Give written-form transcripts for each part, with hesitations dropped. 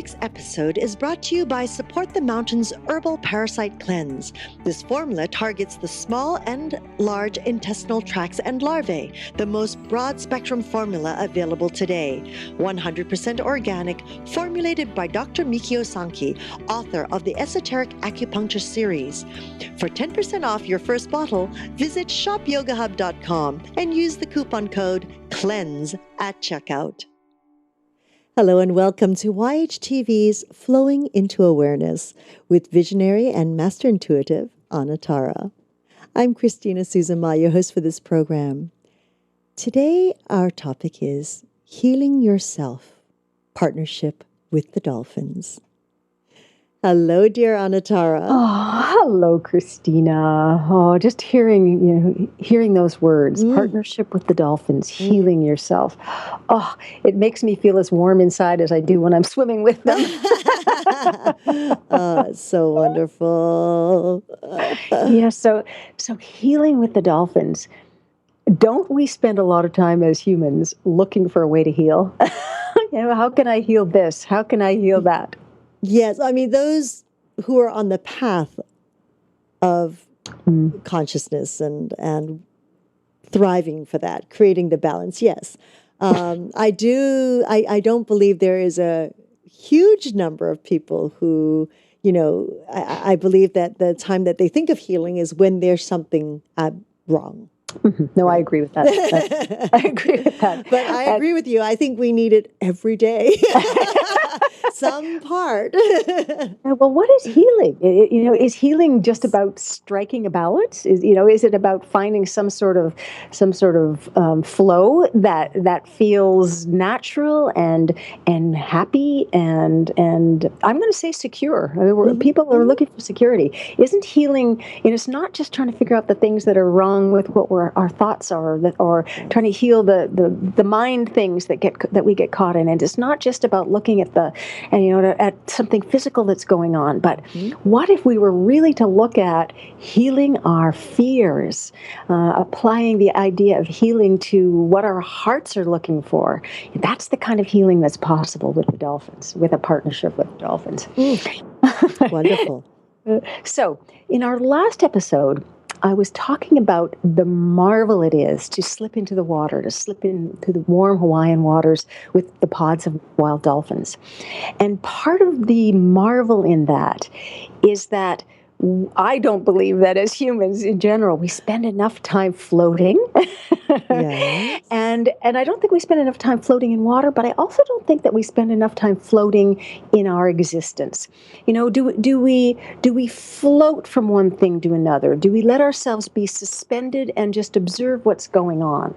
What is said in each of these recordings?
week's episode is brought to you by Support the Mountains Herbal Parasite Cleanse. This formula targets the small and large intestinal tracts and larvae, the most broad-spectrum formula available today. 100% organic, formulated by Dr. Mikio Sankey, author of the Esoteric Acupuncture series. For 10% off your first bottle, visit shopyogahub.com and use the coupon code CLEANSE at checkout. Hello and welcome to YHTV's Flowing into Awareness with visionary and master intuitive Anna Tara. I'm Christina Suzuma, your host for this program. Today our topic is Healing Yourself, Partnership with the Dolphins. Hello, dear Anna Tara. Oh, hello, Christina. Oh, just hearing those words, partnership with the Dolphins, healing yourself. Oh, it makes me feel as warm inside as I do when I'm swimming with them. Oh, it's so wonderful. Yeah, so healing with the Dolphins. Don't we spend a lot of time as humans looking for a way to heal? How can I heal this? How can I heal that? Yes, I mean, those who are on the path of consciousness and thriving for that, creating the balance, yes. I don't believe there is a huge number of people who, I believe that the time that they think of healing is when there's something wrong. Mm-hmm. No, right. I agree with that. I agree with that. But I agree with you. I think we need it every day. Some part. Well, what is healing? Is healing just about striking a balance? Is it about finding some sort of flow that feels natural and happy and I'm going to say secure. I mean, people are looking for security. Isn't healing? It's not just trying to figure out the things that are wrong with what our thoughts are, or trying to heal the mind things that we get caught in. And it's not just about looking at at something physical that's going on. But what if we were really to look at healing our fears, applying the idea of healing to what our hearts are looking for? That's the kind of healing that's possible with the Dolphins, with a partnership with the Dolphins. Wonderful. So, in our last episode, I was talking about the marvel it is to slip into the water, to slip into the warm Hawaiian waters with the pods of wild dolphins. And part of the marvel in that is that I don't believe that as humans in general, we spend enough time floating. Yes. And I don't think we spend enough time floating in water, but I also don't think that we spend enough time floating in our existence. Do we float from one thing to another? Do we let ourselves be suspended and just observe what's going on?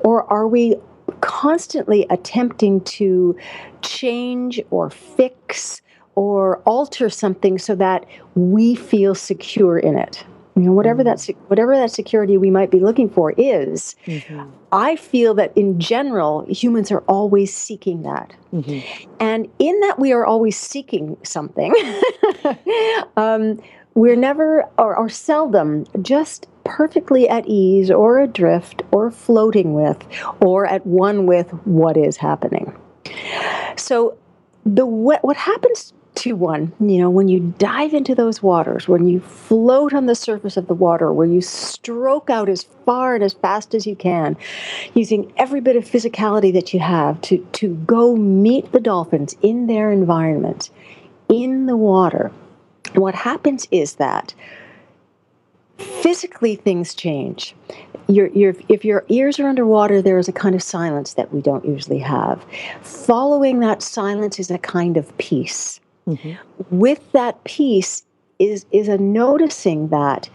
Or are we constantly attempting to change or fix or alter something so that we feel secure in it? Whatever that security we might be looking for is, I feel that in general, humans are always seeking that. And in that we are always seeking something, we're never or seldom just perfectly at ease or adrift or floating with or at one with what is happening. So what happens to one, when you dive into those waters, when you float on the surface of the water, where you stroke out as far and as fast as you can, using every bit of physicality that you have to go meet the dolphins in their environment, in the water, what happens is that physically things change. If your ears are underwater, there is a kind of silence that we don't usually have. Following that silence is a kind of peace. With that peace is a noticing that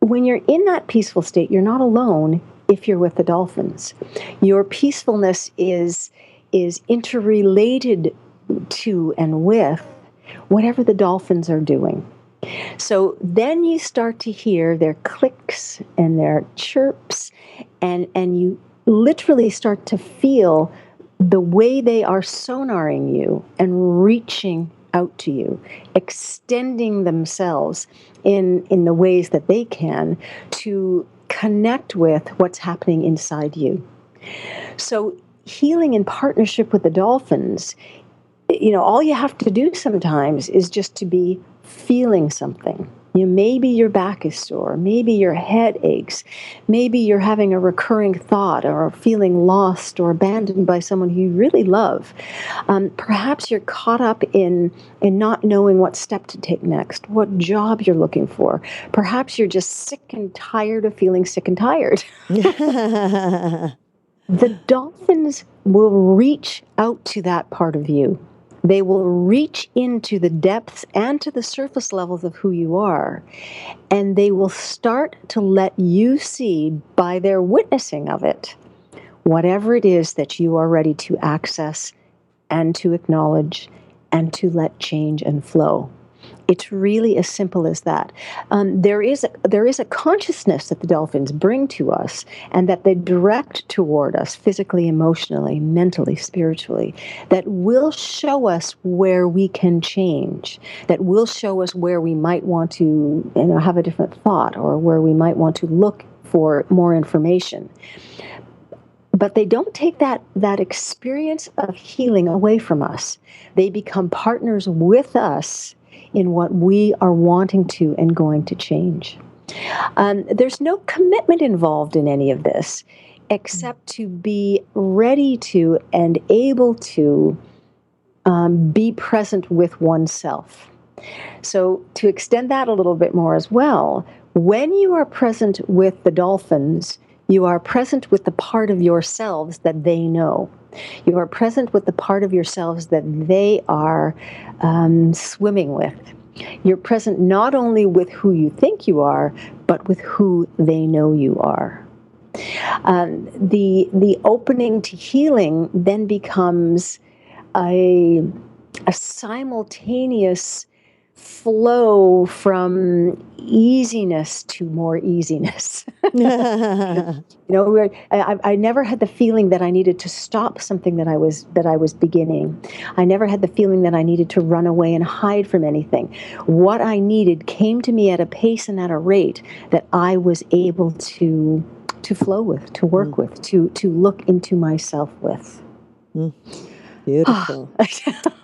when you're in that peaceful state, you're not alone if you're with the dolphins. Your peacefulness is interrelated to and with whatever the dolphins are doing. So then you start to hear their clicks and their chirps, and you literally start to feel the way they are sonaring you and reaching out to you, extending themselves in the ways that they can to connect with what's happening inside you. So healing in partnership with the dolphins all you have to do sometimes is just to be feeling something. Maybe your back is sore, maybe your head aches, maybe you're having a recurring thought or feeling lost or abandoned by someone who you really love. Perhaps you're caught up in not knowing what step to take next, what job you're looking for. Perhaps you're just sick and tired of feeling sick and tired. The dolphins will reach out to that part of you. They will reach into the depths and to the surface levels of who you are, and they will start to let you see, by their witnessing of it, whatever it is that you are ready to access and to acknowledge and to let change and flow. It's really as simple as that. There is a consciousness that the dolphins bring to us and that they direct toward us physically, emotionally, mentally, spiritually, that will show us where we can change, that will show us where we might want to have a different thought or where we might want to look for more information. But they don't take that experience of healing away from us. They become partners with us in what we are wanting to and going to change. There's no commitment involved in any of this, except to be ready to and able to be present with oneself. So to extend that a little bit more as well, when you are present with the dolphins, you are present with the part of yourselves that they know. You are present with the part of yourselves that they are swimming with. You're present not only with who you think you are, but with who they know you are. The opening to healing then becomes a simultaneous flow from easiness to more easiness. I never had the feeling that I needed to stop something that I was beginning. I never had the feeling that I needed to run away and hide from anything. What I needed came to me at a pace and at a rate that I was able to flow with, to work with, to look into myself with. Beautiful.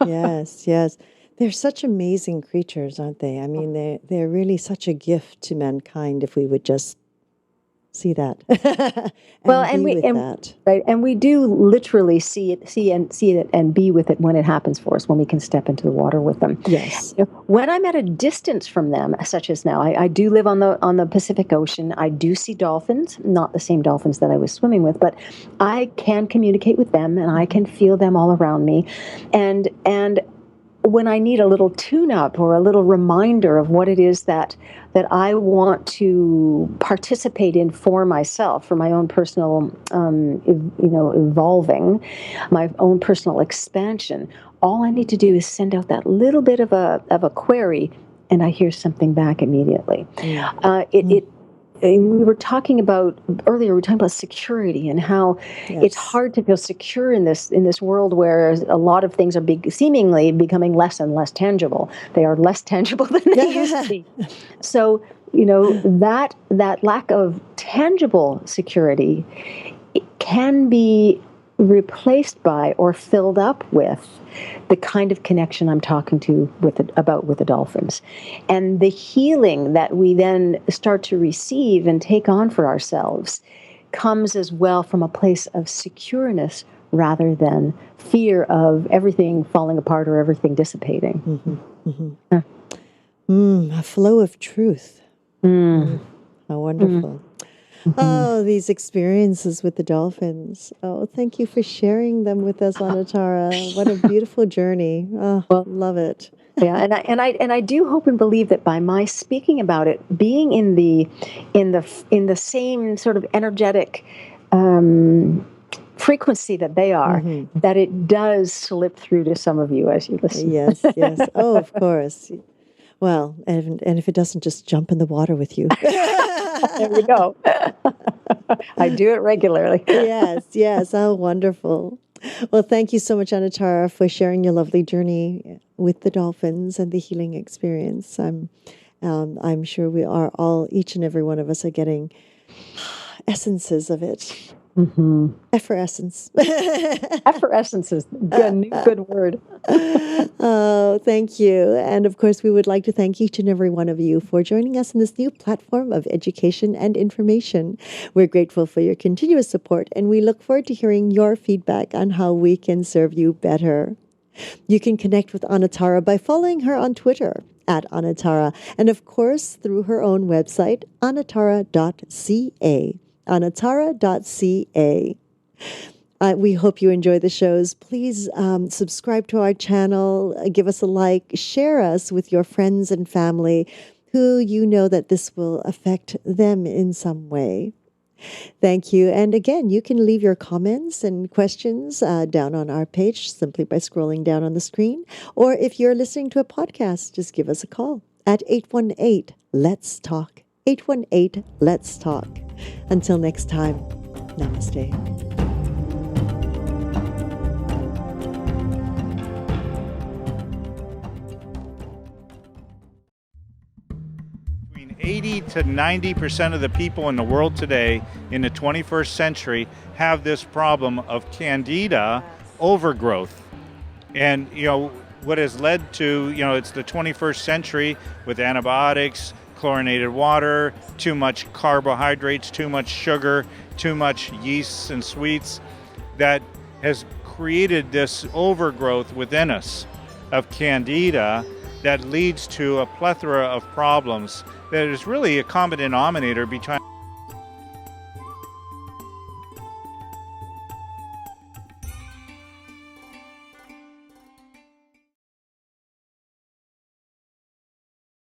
Yes. They're such amazing creatures, aren't they? I mean, they're really such a gift to mankind if we would just see that. And we do literally see it and be with it when it happens for us, when we can step into the water with them. Yes. When I'm at a distance from them, such as now, I do live on the Pacific Ocean. I do see dolphins, not the same dolphins that I was swimming with, but I can communicate with them and I can feel them all around me, and when I need a little tune-up or a little reminder of what it is that I want to participate in for myself, for my own personal, evolving, my own personal expansion, all I need to do is send out that little bit of a query, and I hear something back immediately. We were talking about earlier. We were talking about security and how it's hard to feel secure in this world where a lot of things are seemingly becoming less and less tangible. They are less tangible than they used to be. So that lack of tangible security can be replaced by or filled up with the kind of connection I'm talking about with the dolphins. And the healing that we then start to receive and take on for ourselves comes as well from a place of secureness rather than fear of everything falling apart or everything dissipating. A flow of truth. How wonderful. Oh, these experiences with the dolphins. Oh, thank you for sharing them with us, Anatara. What a beautiful journey. Oh, love it. Yeah, and I do hope and believe that by my speaking about it, being in the same sort of energetic frequency that they are, that it does slip through to some of you as you listen. Yes. Oh, of course. Well, and if it doesn't, just jump in the water with you. There we go. I do it regularly. Yes. Oh, wonderful. Well, thank you so much, Anatara, for sharing your lovely journey with the dolphins and the healing experience. I'm sure we are all, each and every one of us, are getting essences of it Mm-hmm. Effervescence. Effervescence is a new good word. Oh, thank you. And of course, we would like to thank each and every one of you for joining us in this new platform of education and information. We're grateful for your continuous support, and we look forward to hearing your feedback on how we can serve you better. You can connect with Anatara by following her on Twitter at Anatara, and of course through her own website, anatara.ca. Anatara.ca. We hope you enjoy the shows. Please subscribe to our channel, give us a like, share us with your friends and family who you know that this will affect them in some way. Thank you. And again, you can leave your comments and questions down on our page simply by scrolling down on the screen. Or if you're listening to a podcast, just give us a call at 818-LETS-TALK. 818-LETS-TALK. Until next time, namaste. 80 to 90% of the people in the world today in the 21st century have this problem of candida overgrowth. And, what has led to, it's the 21st century with antibiotics, chlorinated water, too much carbohydrates, too much sugar, too much yeasts and sweets that has created this overgrowth within us of candida that leads to a plethora of problems that is really a common denominator between